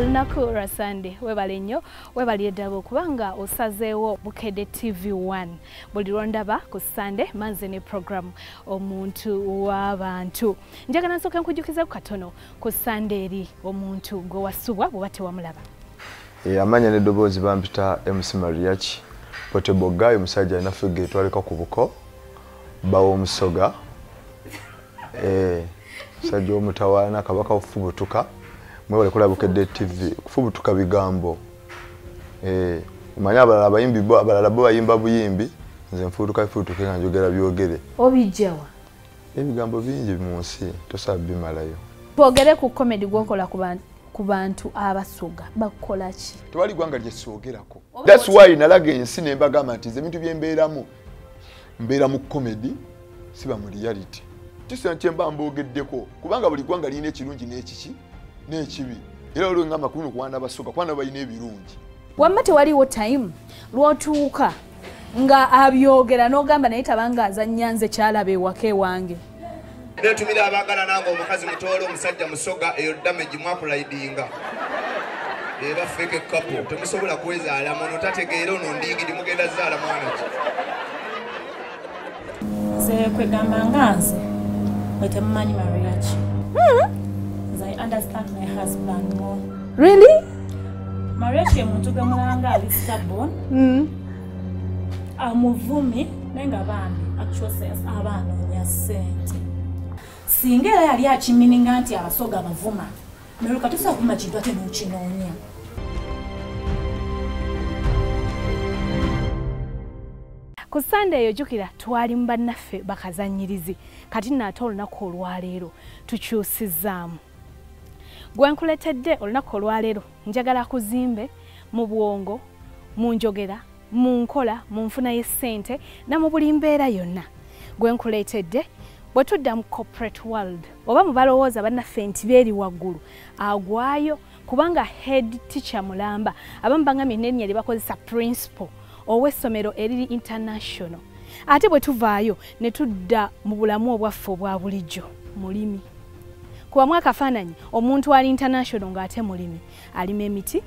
Olunaku lwa Sunday webale nnyo webali eddabo kubanga osazeewo Bukedde TV1 buli lwondaba ku Sunday manze ne program omuntu w'abantu. Njagala nsooka nkujjukiza ku katono ku Sunday eri omuntu gwe wasubwa bw'oba tewamulaba. Amanya n'eddoboozi bampita MC Mariachi Portable Guy omusajja alina figure etwalika ku buko bawo omusoga musajja omutawaana kabaka ofubutuka mwebale kulaba Bukedde TV kufubutuka bigambo manya abalala abayimbi bo abalala bo bayimba buyimbi nze nfubutuka ifubutuke nga njogera byogere Obijawa ebigambo bingi mu nsi tosaba bimalayo twogere ku comedy gwokola ku bantu abasuga bakola ki tewali gwanga lyesoogerako that's why nalaga ensi nembagamba nti ebintu byembeeramu mbeera mu comedy siba mu reality kisa nkyemba mbogeddeko kubanga buli gwanga lirina ekirungi n'ekiki n'ekibi era olwo ngamba kuno kuwana abasuga kwana balina ebirungi wamma tewaliwo time lwotuuka nga abyogera n'ogamba naye tabanga azannya nze kyalaba ewaka ewange netumira abagala nange omukazi mutoolo omusajja musoga eyo damage mwakulaidinga era feke couple temusobola kwezaala mono tategeera ono ndingidi mugenda zaala mwana ki nze kwegamba nga nze wetemumanyi Mariachi. I understand my husband more. Really? Mariachi muntu gamulanga ali stubborn. Amuvumi nenga bambi actually says abana nyasente. Singera yali akimininga nti abasoga bavuma. Meruka tusa kuma kintu ate n'ukinonya. Ku Sunday yojukira twali mbannaffe bakazanyirizi kati nate olunaku olwaleero tukyusizaamu. Gwe nkuletedde olunaku olwaleero njagala kuzimbe mu bwongo mu njogera mu nkola mu nfuna y'essente na mu buli mbeera yonna. Gwe nkuletedde bwe tudda mu corporate world oba mu balowooza bannaffe nti beeri waggulu agwayo kubanga head teacher mulamba abamu bangambye n'erinnya lye bakozesa principal ow'essomero eriri international ate bwe tuvaayo ne tudda mu bulamu obwaffe obwa bulijjo mulimi kuba mwakafaananyi omuntu ali international ng'ate mulimi alima emiti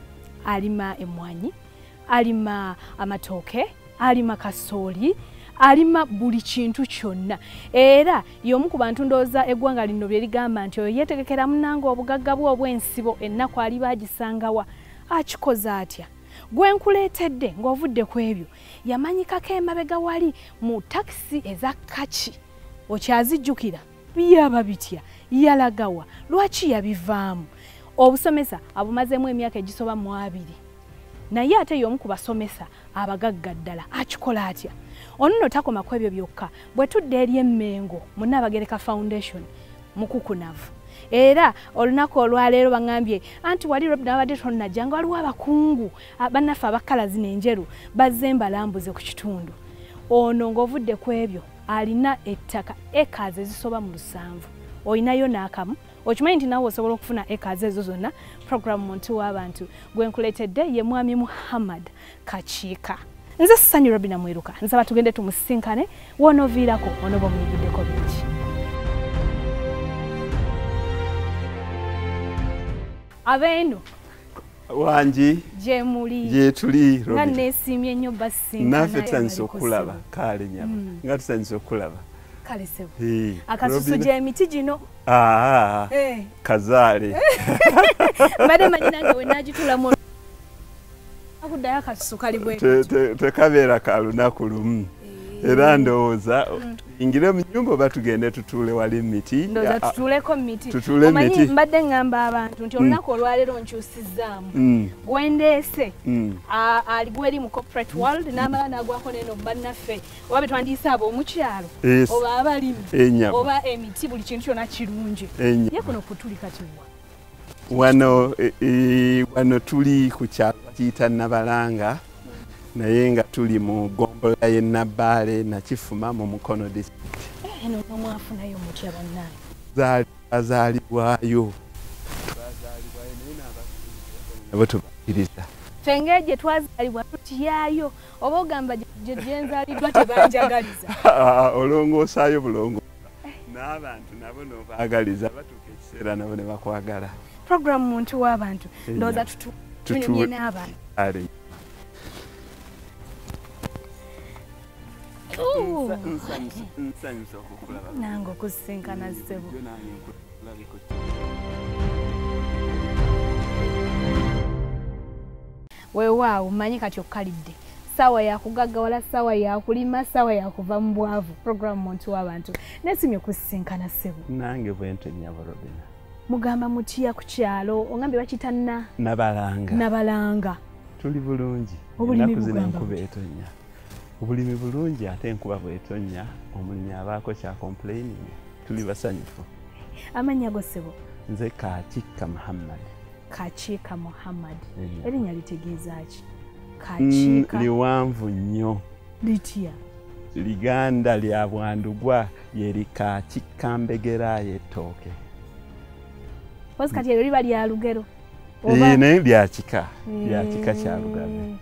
alima emmwanyi alima amatooke alima kasooli alima buli kintu kyonna era y'omu ku bantu ndowooza eggwanga lino bye ligamba nti oyo yeetegekera munnange obugagga bwe obw'ensibo ennaku aliba agisangawa akikoze atya gwe nkuleetedde ng'ovudde ku ebyo yamanyikako emabega wali mu takisi eza kaki okyazijjukira byaba bitya yalagawa lwaki yabivaamu obusomesa abumazeemu emyaka egisoba mu 2 naye ate y'omu ku basomesa abagagga ddala akikola atya ono nno takoma ku ebyo byokka bwe tudda eri Emmengo mu Nnaabagereka Foundation mukukunavu era olunaku olwaleero bangambye anti wali nabadde tonnajjanga waliwo abakungu bannaffe abakalazi n'enjeru bazze embalambuze ku kitundu ono ng'ovudde ku ebyo alina ettaka acres ezisoba mu 7 olinayo n'akamu okimanyi nti nawe osobola okufuna acres ezo zonna program muntu w'abantu gwe nkuleetedde ye mwami Muhammad Kakiika nze Ssanyu Robina Mweruka nsaba tugende tumusinkane wonooviirako onoba omuyigiddeko bingi abenu wanji je muli je tuli Robina nga neesimye nnyo basinkana naffe tutandise okulaba kale nyama nga tutandise okulaba kale sebo akasusu gy'emiti gino kazaale mbadde manyi nange we naagitulamu akuddayo akasusu kali bwe tekabeera ka lunaku lumu era ndowooza ingire mu nnyumba oba tugende tutuule wali emiti ndowooza tutuuleko miti omanyi mbadde ngamba abantu nti olunaku olwaleero nkyusizzaamu gwendeese ali gweri mu corporate world n'amala n'agwako neno bannaffe oba be twandiise abo omukyalo oba abalimi oba emiti buli kintu kyonna kirungi ye kuno kutuli katiwa wano tuli ku kyalo kiyita Nabalanga naye nga tuli mu gombola y'e Nabbaale Nakifuma mu Mukono district. Eno mwafunayo mutya bannange? Bazaalibwayo nabo tubakkiriza. Fenge gye twazaalibwa tutyayo oba ogamba gye nzaaliddwa tebanjagaliza. Olongoosaayo bulongo. N'abantu nabo n'obaagaliza batuuka ekiseera nabo ne bakwagala. program muntu w'abantu ndoza tunyumye n'abantu ale nsanyusa okukulaba nange okusinkana ssebo weewaawo mmanyi kati okkalidde sawa yakugaggawala sawa yakulima sawa yakuva mu bwavu program muntu w'abantu nesimye kusinkana ssebo nange bwentonya Bolobina mugamba mutya ku kyalo ongambye bakita nabalanga tuli bulungi obulimi enkuba etonya obulimi bulungi ate enkuba bwetonya omulimi abaako kya complaining tuli basanyufu amanya go ssebo nze Kakiika Muhammad Kakiika Muhammad erinnya litegeeza ki Kakiika liwanvu nnyo litya liganda lya Bwandugwa yeri Kakiika mbegera y'ettooke kati eryo liba lya lugero naye lyakika kya Lugabe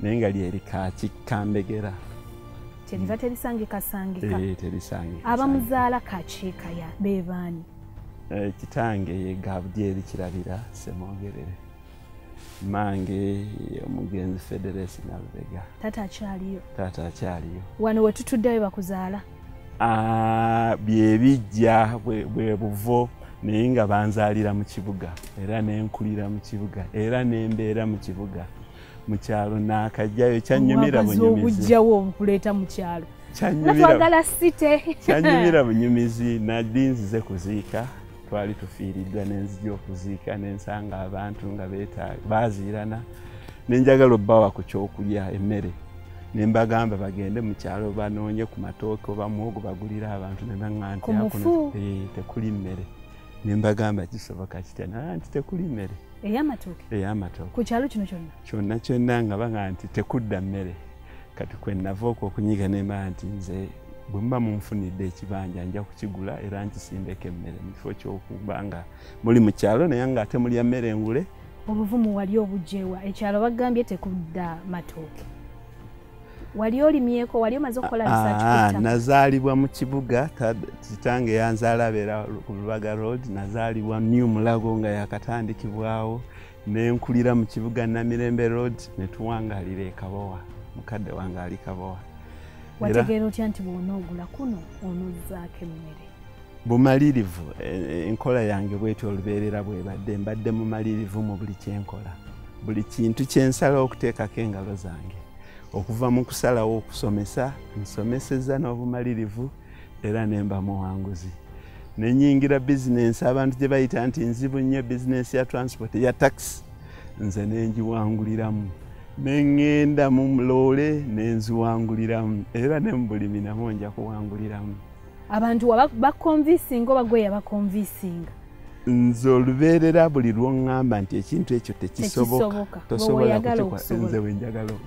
naye nga lyeri Kakiika mbegera kyeriva terisangikasangika terisangika abamuzaala Kakiika ya beebaani kitange ye Gabudyeri Kirabira Ssemwogerere mange omugenzi Federation Nalubega taata akyaliyo wano we tutuddeyo bakuzaala bye bijja bwe buvo naye nga banzaalira mu kibuga era nenkulira mu kibuga era nembeera mu kibuga mu kyalo naakajjayo kyanyumira bunyumizi obukuleeta mu kyalo natwagala site kyanyumira bunyumizi nadinzize kuziika twali tufiiriddwa nenzija okuziika nensanga abantu nga baziirana nenjagala obbawa ku kyokulya emmere nembagamba bagende mu kyalo banoonye ku matooke oba muwogo bagulira abantu nebaŋŋa nti tekuli mmere nembagamba kisoboka kitya naye nti tekuli mmere ey'amatooke ku kyalo kino kyonna nga baŋŋa nti tekudda mmere kati kwe nava okunyiga nemba nti nze bwe muba munfunidde ekibanja nja kukigula era nkisimbeko emmere mu kifo ky'okuba nga muli mu kyalo naye nga ate mulya mmere engule obuvumu wali obugyewa ekyalo bagambye tekudda matooke wali olimyeko wali omaze okukola research nazaalibwa mu kibuga kitange yanzaala abeera ku Lubaga Road nazaalibwa New Mulago nga yakatandikibwawo nenkulira mu kibuga Namirembe Road netuwangalira Kabowa mukadde wange ali Kabowa wategeera otya nti bw'onoogula kuno onozzaako emmere bumalirivu enkola yange bwetyo olubeerera bwebadde mbadde mumalirivu mu buli kyenkola buli kintu kyensala okuteekako engalo zange okuva mu kusalawo okusomesa nsomeseza n'obumalirivu era nemba muwanguzi nenyingira bizinensi abantu gye bayita nti nzibu nnyo bizinensi ya transport ya taxi nze nengiwanguliramu neŋŋenda mu loole nenziwanguliramu era ne mu bulimi namwo nja kuwanguliramu abantu bakonvisinga oba gwe yabakonvisinga nze olubeerera buli lw'oŋŋamba nti ekintu ekyo tekisoboka tosobola nze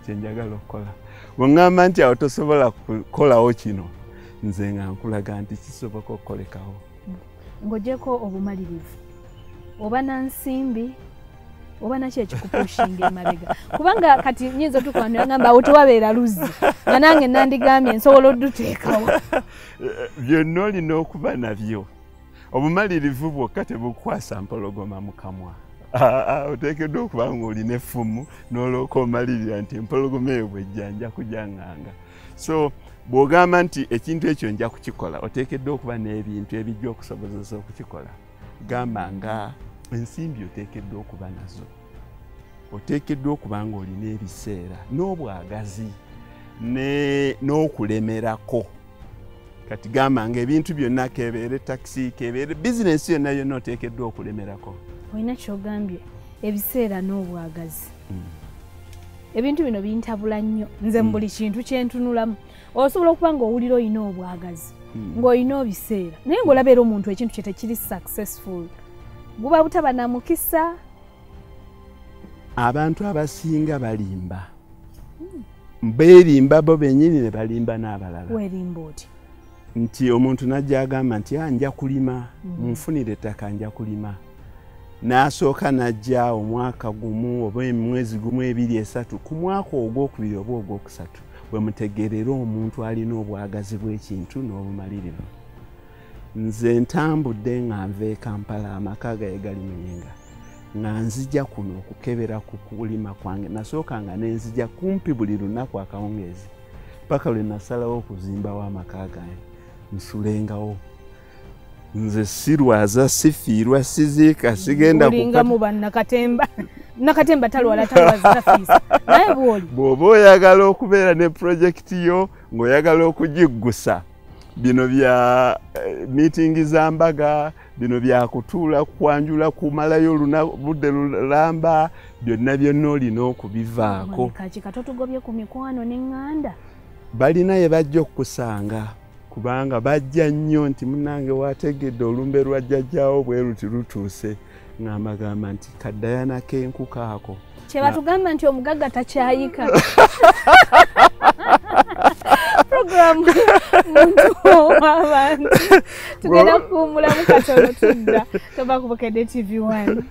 kyenjagala okukola bw'oŋŋamba nti awo tosobola kukolawo kino nze nga nkulaga nti kisoboka okukolekawo ng'ogyeko obumalirivu oba nansimbi oba naki ekikupushinga emabega kubanga kati nyinza otukuwanira ngamba awo tewabeera luzzi nga nange nandigambye nsobola odduteekawo byonna olina okuba nabyo obumalirivu bwokka tebukwasa mpologoma mu kamwa oteekeddwa okuba ng'olina effumu n'olwoka omalirira nti empologoma eyo bwejja nja kujaŋŋanga so bw'ogamba nti ekintu ekyo nja kukikola oteekeddwa okuba n'ebintu ebijja okusobozesa okukikola gamba nga ensimbi oteekeddwa okuba nazo oteekeddwa okuba ng'olina ebiseera n'obwagazi n'okulemerako kati gamba nga ebintu byonna kebeere taxi kebeere bizinensi yonna yonna oteekeddwa okulemerako olina kyogambye ebiseera n'obwagazi ebintu bino bintabula nnyo nze mu buli kintu kyentunulamu osobola okuba ng'owulira olina obwagazi ng'olina obiseera naye ng'olabeera omuntu ekintu kye tekiri successful guba butaba na mukisa abantu abasinga balimba beerimba bo bennyini ne balimba n'abalala weerimba oti nti omuntu najja agamba nti nja kulima munfunire ettaka nja kulima n'asooka najja omwaka gumu oba emwezi gumu 2-3 ku mwaka ogwokubiri oba ogwokusatu bwe mutegeerera omuntu alina obwagazi bw'ekintu n'obumalirivu nze ntambudde nga nva e Kampala amaka gaye gali Muyinga nga nzija kuno okukebera ku kulima kwange nasooka nga nenzija kumpi buli lunaku akawungeezi paka lwe nasalawo okuzimbawo amaka gange nsulengawo nze sirwaza sifiirwa siziika sigenda kulinga mu bannakatemba nakatemba talwala talwaza tafiisa naye bwoli bw'oba oyagala okubeera ne projekiti yo ng'oyagala okugiggusa bino bya meeting za mbaga bino bya kutuula kwanjula kumalayo budde lulamba byonna olina okubivaako kati tugobye ku mikwano n'eŋŋanda balina ye bajja okukusanga kubanga bajja nnyo nti munnange wategedde olumbe lwa jjajjaawo bwe luti lutuuse ng'amagamba nti kaddayana k'enku kaako kye batugamba nti omugagga takyayika program muntu w'abantu tugenda kuwummulamu katono tudda toba ku Bukedde TV 1